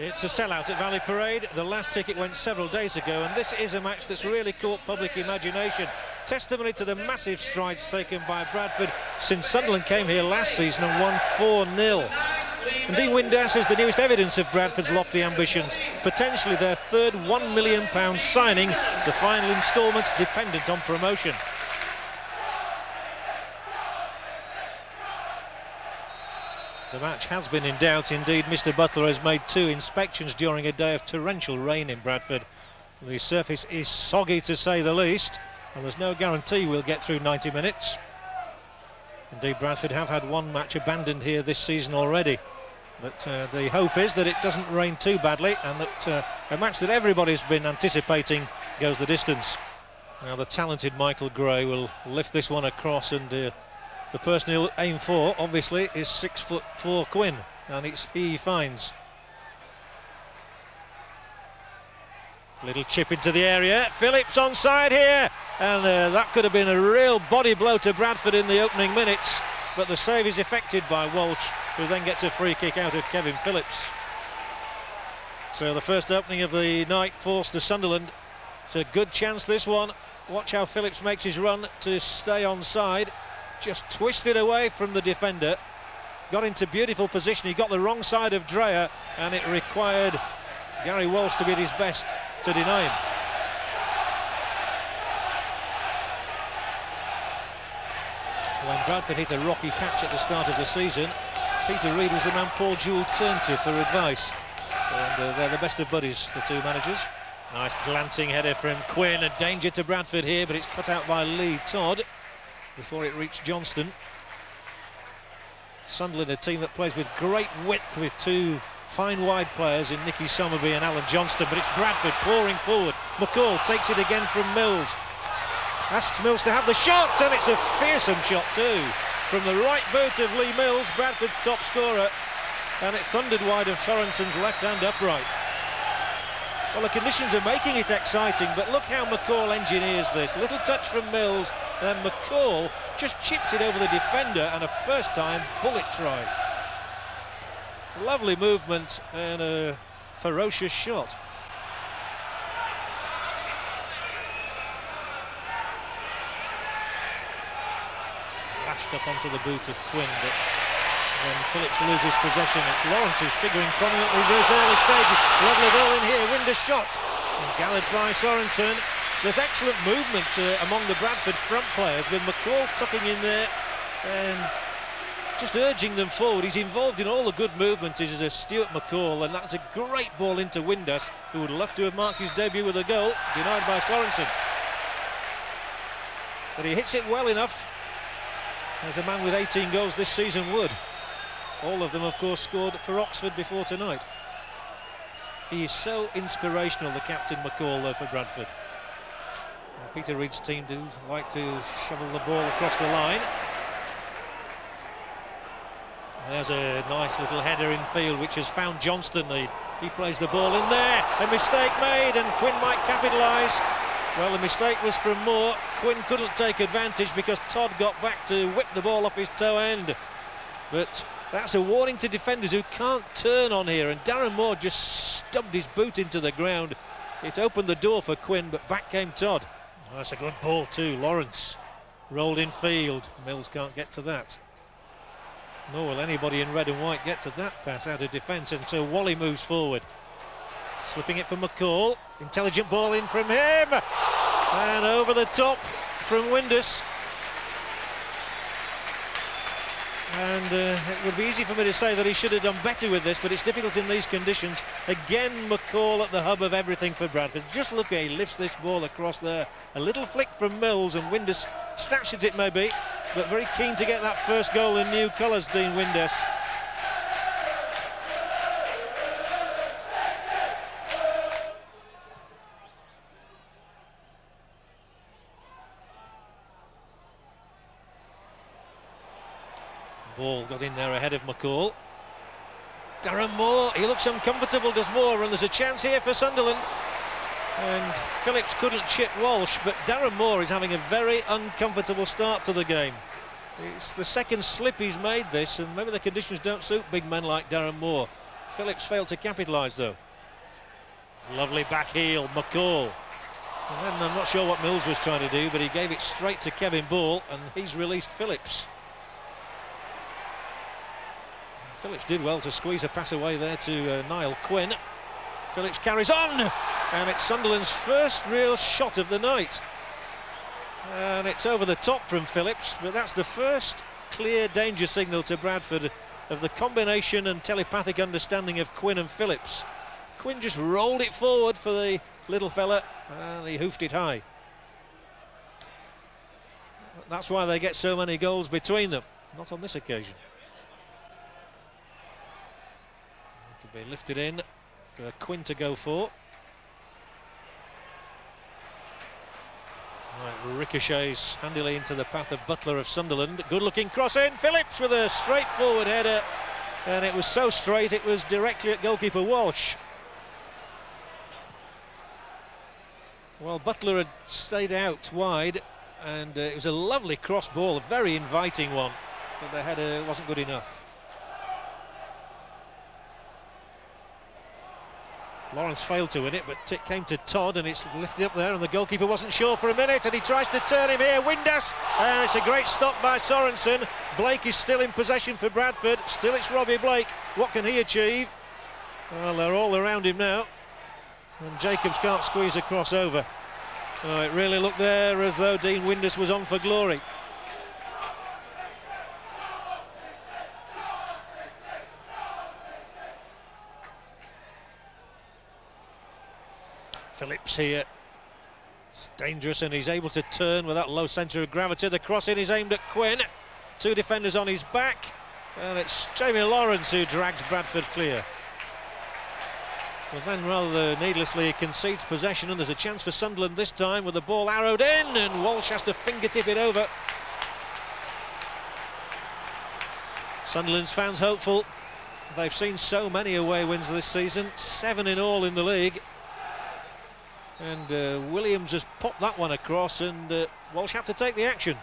It's a sellout at Valley Parade. The last ticket went several days ago, and this is a match that's really caught public imagination. Testimony to the massive strides taken by Bradford since Sunderland came here last season and won 4-0. And Dean Windass is the newest evidence of Bradford's lofty ambitions, potentially their third £1 million signing, the final instalments dependent on promotion. The match has been in doubt indeed. Mr. Butler has made 2 inspections during a day of torrential rain in Bradford. The surface is soggy to say the least, and there's no guarantee we'll get through 90 minutes. Indeed, Bradford have had 1 match abandoned here this season already. But the hope is that it doesn't rain too badly and that a match that everybody's been anticipating goes the distance. Now the talented Michael Gray will lift this one across, and the person he'll aim for, obviously, is 6'4" Quinn, and it's he finds. Little chip into the area. Phillips onside here, and that could have been a real body blow to Bradford in the opening minutes, but the save is effected by Walsh, who then gets a free kick out of Kevin Phillips. So the first opening of the night falls to Sunderland. It's a good chance, this one. Watch how Phillips makes his run to stay onside. Just twisted away from the defender, got into beautiful position. He got the wrong side of Dreyer, and it required Gary Walsh to be at his best to deny him. When Bradford hit a rocky patch at the start of the season, Peter Reid was the man Paul Jewell turned to for advice, and they're the best of buddies, the 2 managers. Nice glancing header from Quinn, a danger to Bradford here, but it's cut out by Lee Todd before it reached Johnston. Sunderland, a team that plays with great width, with 2 fine wide players in Nicky Somerby and Alan Johnston, but it's Bradford pouring forward. McCall takes it again from Mills, asks Mills to have the shot, and it's a fearsome shot too from the right boot of Lee Mills, Bradford's top scorer, and it thundered wide of Sorensen's left hand upright. Well, the conditions are making it exciting, but look how McCall engineers this. Little touch from Mills, and then McCall just chips it over the defender, and a first-time bullet try. Lovely movement and a ferocious shot. Lashed up onto the boot of Quinn, but when Phillips loses possession, it's Lawrence who's figuring prominently those early stages. Lovely goal in here, Windass shot, and gathered by Sorensen. There's excellent movement among the Bradford front players, with McCall tucking in there and just urging them forward. He's involved in all the good movement, is Stuart McCall, and that's a great ball into Windass, who would love to have marked his debut with a goal, denied by Sorensen. But he hits it well enough, as a man with 18 goals this season would. All of them, of course, scored for Oxford before tonight. He is so inspirational, the captain McCall, though, for Bradford. Peter Reid's team do like to shovel the ball across the line. There's a nice little header in field which has found Johnston. He plays the ball in there. A mistake made, and Quinn might capitalise. Well, the mistake was from Moore. Quinn couldn't take advantage because Todd got back to whip the ball off his toe end. But that's a warning to defenders who can't turn on here, and Darren Moore just stubbed his boot into the ground. It opened the door for Quinn, but back came Todd. Oh, that's a good ball too. Lawrence rolled in field. Mills can't get to that. Nor will anybody in red and white get to that pass out of defence, and so Wally moves forward. Slipping it for McCall. Intelligent ball in from him. And over the top from Windass. And it would be easy for me to say that he should have done better with this, but it's difficult in these conditions. Again, McCall at the hub of everything for Bradford. Just look, he lifts this ball across there. A little flick from Mills, and Windass snatched it maybe, but very keen to get that first goal in new colours, Dean Windass. Ball got in there ahead of McCall. Darren Moore, he looks uncomfortable, does Moore, and there's a chance here for Sunderland. And Phillips couldn't chip Walsh, but Darren Moore is having a very uncomfortable start to the game. It's the second slip he's made this, and maybe the conditions don't suit big men like Darren Moore. Phillips failed to capitalise though. Lovely back heel, McCall. And then I'm not sure what Mills was trying to do, but he gave it straight to Kevin Ball, and he's released Phillips. Phillips did well to squeeze a pass away there to Niall Quinn. Phillips carries on, and it's Sunderland's first real shot of the night. And it's over the top from Phillips, but that's the first clear danger signal to Bradford of the combination and telepathic understanding of Quinn and Phillips. Quinn just rolled it forward for the little fella, and he hoofed it high. That's why they get so many goals between them. Not on this occasion. To be lifted in for Quinn to go for. Right, ricochets handily into the path of Butler of Sunderland. Good looking cross in. Phillips with a straightforward header, and it was so straight it was directly at goalkeeper Walsh. Well, Butler had stayed out wide, and it was a lovely cross ball, a very inviting one, but the header wasn't good enough. Lawrence failed to win it, but it came to Todd, and it's lifted up there, and the goalkeeper wasn't sure for a minute, and he tries to turn him here. Windass, and it's a great stop by Sorensen. Blake is still in possession for Bradford. Still it's Robbie Blake. What can he achieve? Well, they're all around him now, and Jacobs can't squeeze a cross over. Oh, it really looked there as though Dean Windass was on for glory. Phillips here, it's dangerous, and he's able to turn with that low centre of gravity. The cross in is aimed at Quinn. Two defenders on his back, and it's Jamie Lawrence who drags Bradford clear. But then rather needlessly concedes possession, and there's a chance for Sunderland this time with the ball arrowed in, and Walsh has to fingertip it over. Sunderland's fans hopeful. They've seen so many away wins this season, 7 in all in the league. And Williams has popped that one across, and Walsh had to take the action.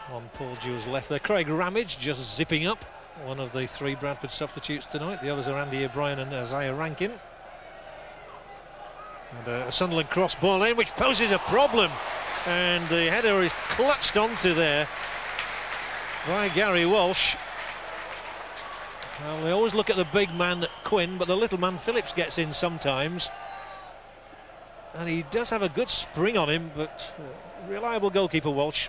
One Paul Jewell's left there. Craig Ramage just zipping up, one of the 3 Bradford substitutes tonight. The others are Andy O'Brien and Isaiah Rankin. And a Sunderland cross ball in, which poses a problem, and the header is clutched onto there by Gary Walsh. Well, they always look at the big man Quinn, but the little man Phillips gets in sometimes, and he does have a good spring on him, but reliable goalkeeper Walsh.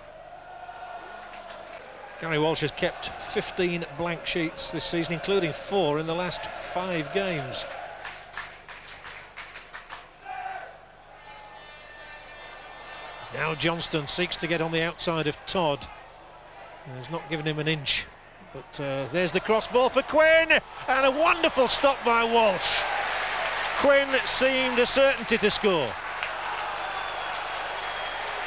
Gary Walsh has kept 15 blank sheets this season, including 4 in the last 5 games. Now Johnston seeks to get on the outside of Todd. He's not given him an inch. But there's the cross ball for Quinn, and a wonderful stop by Walsh. Quinn seemed a certainty to score.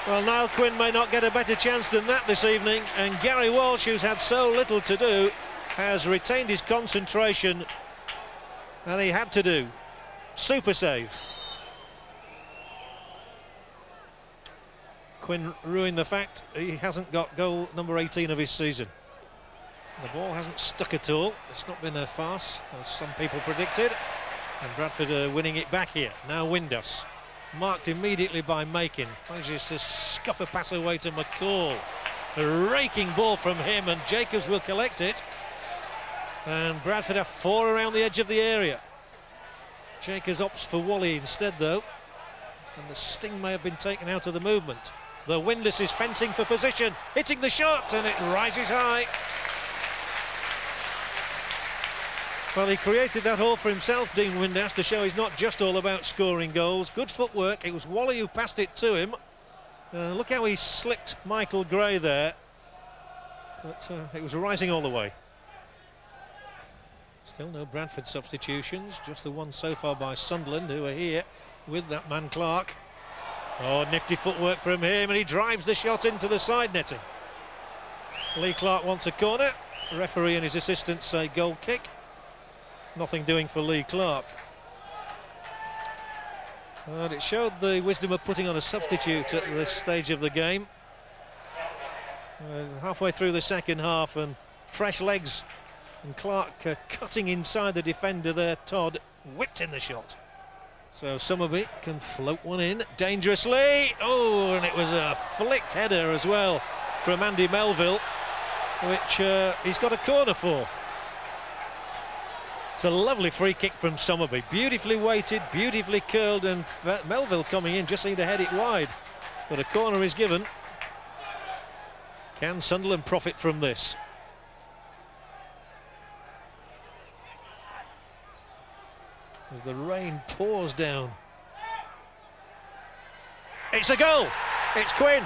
Well, Niall Quinn may not get a better chance than that this evening, and Gary Walsh, who's had so little to do, has retained his concentration, and he had to do. Super save. Quinn ruined the fact he hasn't got goal number 18 of his season. The ball hasn't stuck at all. It's not been a farce, as some people predicted. And Bradford are winning it back here. Now Windass, marked immediately by Makin. Manages to scuff a pass away to McCall. A raking ball from him, and Jacobs will collect it. And Bradford have 4 around the edge of the area. Jacobs opts for Wally instead, though. And the sting may have been taken out of the movement. The Windass is fencing for position, hitting the shot, and it rises high. Well, he created that hole for himself, Dean Windass, to show he's not just all about scoring goals. Good footwork. It was Wally who passed it to him. Look how he slipped Michael Gray there. But it was rising all the way. Still no Bradford substitutions, just the one so far by Sunderland, who are here with that man Clark. Oh, nifty footwork from him, and he drives the shot into the side netting. Lee Clark wants a corner. The referee and his assistants say goal kick. Nothing doing for Lee Clark. And it showed the wisdom of putting on a substitute at this stage of the game. Halfway through the second half, and fresh legs And Clark cutting inside the defender there. Todd whipped in the shot. So Summerby can float one in dangerously. Oh, and it was a flicked header as well from Andy Melville, which he's got a corner for. It's a lovely free kick from Summerby, beautifully weighted, beautifully curled, and Melville coming in just seemed to head it wide, but a corner is given. Can Sunderland profit from this? As the rain pours down. It's a goal! It's Quinn!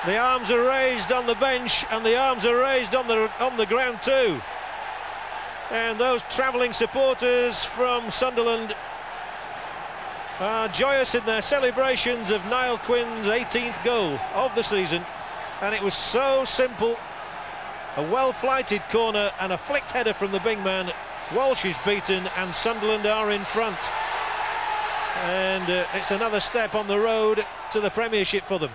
The arms are raised on the bench and the arms are raised on the ground too. And those travelling supporters from Sunderland are joyous in their celebrations of Niall Quinn's 18th goal of the season. And it was so simple. A well-flighted corner and a flicked header from the big man. Walsh is beaten and Sunderland are in front. And it's another step on the road to the Premiership for them.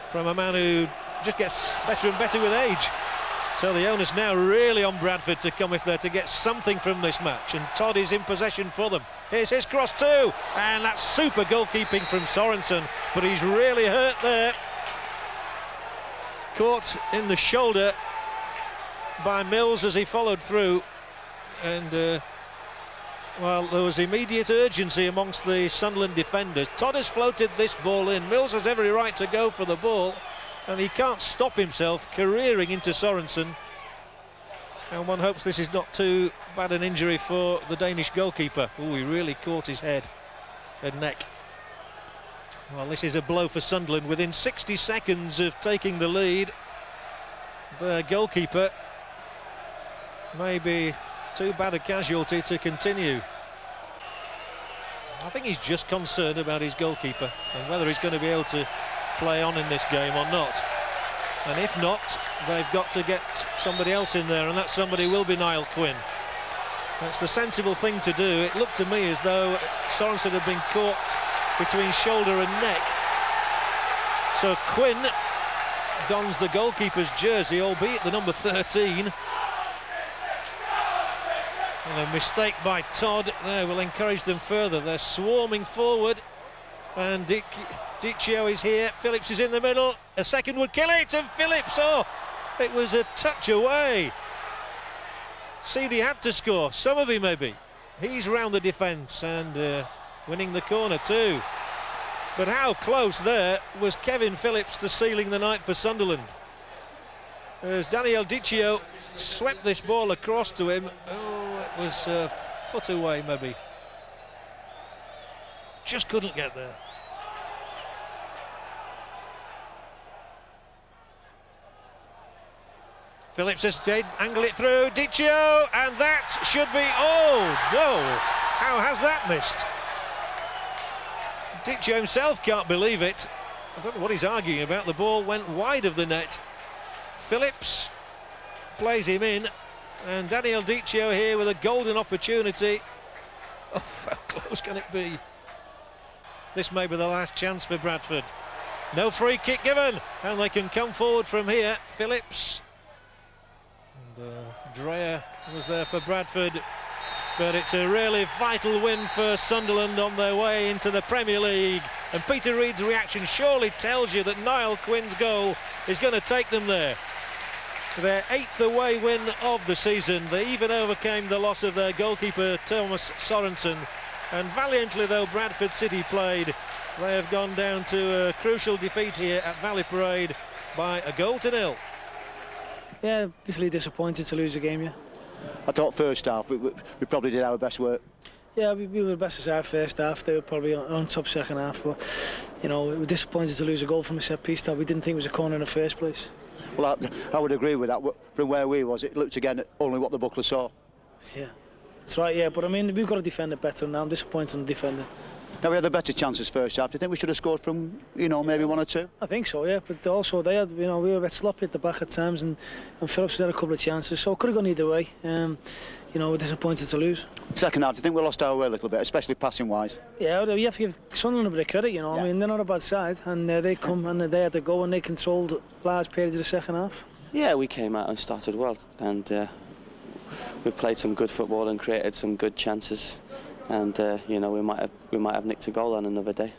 From a man who just gets better and better with age. So the onus now really on Bradford to come if they're to get something from this match, and Todd is in possession for them. Here's his cross too, and that's super goalkeeping from Sorensen, but he's really hurt there. Caught in the shoulder by Mills as he followed through, and well, there was immediate urgency amongst the Sunderland defenders. Todd has floated this ball in. Mills has every right to go for the ball, and he can't stop himself careering into Sorensen. And one hopes this is not too bad an injury for the Danish goalkeeper. Oh, he really caught his head and neck. Well, this is a blow for Sunderland. Within 60 seconds of taking the lead, the goalkeeper may be too bad a casualty to continue. I think he's just concerned about his goalkeeper and whether he's going to be able to play on in this game or not. And if not, they've got to get somebody else in there, and that somebody will be Niall Quinn. That's the sensible thing to do. It looked to me as though Sorensen had been caught between shoulder and neck. So Quinn dons the goalkeeper's jersey, albeit the number 13. And a mistake by Todd there will encourage them further. They're swarming forward, and Dicchio is here. Phillips is in the middle. A second would kill it, and Phillips, oh, it was a touch away. Seemed he had to score. Summerby maybe. He's round the defence and winning the corner too. But how close there was Kevin Phillips to sealing the night for Sunderland. As Daniel Dicchio swept this ball across to him. Oh, it was a foot away maybe. Just couldn't get there. Phillips has angled it through, Dicchio, and that should be, oh no, how has that missed? Dicchio himself can't believe it. I don't know what he's arguing about, the ball went wide of the net. Phillips plays him in, and Daniel Dicchio here with a golden opportunity. Oh, how close can it be? This may be the last chance for Bradford. No free kick given, and they can come forward from here. Phillips. And Dreyer was there for Bradford, but it's a really vital win for Sunderland on their way into the Premier League. And Peter Reid's reaction surely tells you that Niall Quinn's goal is going to take them there. Their 8th away win of the season. They even overcame the loss of their goalkeeper Thomas Sorensen, and valiantly though Bradford City played, they have gone down to a crucial defeat here at Valley Parade by 1-0. Yeah, obviously disappointed to lose the game, yeah. I thought first half we probably did our best work. Yeah, we were the best as our first half. They were probably on top second half, but you know, we were disappointed to lose a goal from a set piece that we didn't think was a corner in the first place. Well, I would agree with that. From where we was, it looked again only what the buckler saw. Yeah, that's right. Yeah, but I mean, we've got to defend it better now. I'm disappointed in defending. Now we had the better chances first half. Do you think we should have scored from, you know, maybe 1 or 2? I think so, yeah. But also they had, you know, we were a bit sloppy at the back at times, and Phillips had a couple of chances, so it could have gone either way. You know, we're disappointed to lose. Second half, do you think we lost our way a little bit, especially passing wise? Yeah, you have to give Sunderland a bit of credit, you know. Yeah. I mean, they're not a bad side, and they come and they had to go, and they controlled large periods of the second half. Yeah, we came out and started well, and we played some good football and created some good chances, and you know, we might have nicked a goal on another day.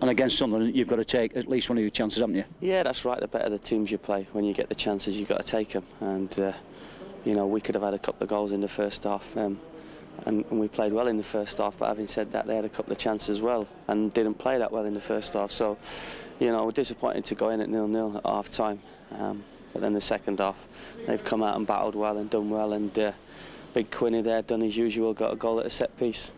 And against Sunderland, you've got to take at least one of your chances, haven't you? Yeah, that's right. The better the teams you play, when you get the chances, you've got to take them. And you know, we could have had a couple of goals in the first half, and we played well in the first half. But having said that, they had a couple of chances as well, and didn't play that well in the first half. So, you know, we're disappointed to go in at 0-0 at half time. But then the second half, they've come out and battled well and done well. And Big Quinny there, done his usual, got a goal at a set piece.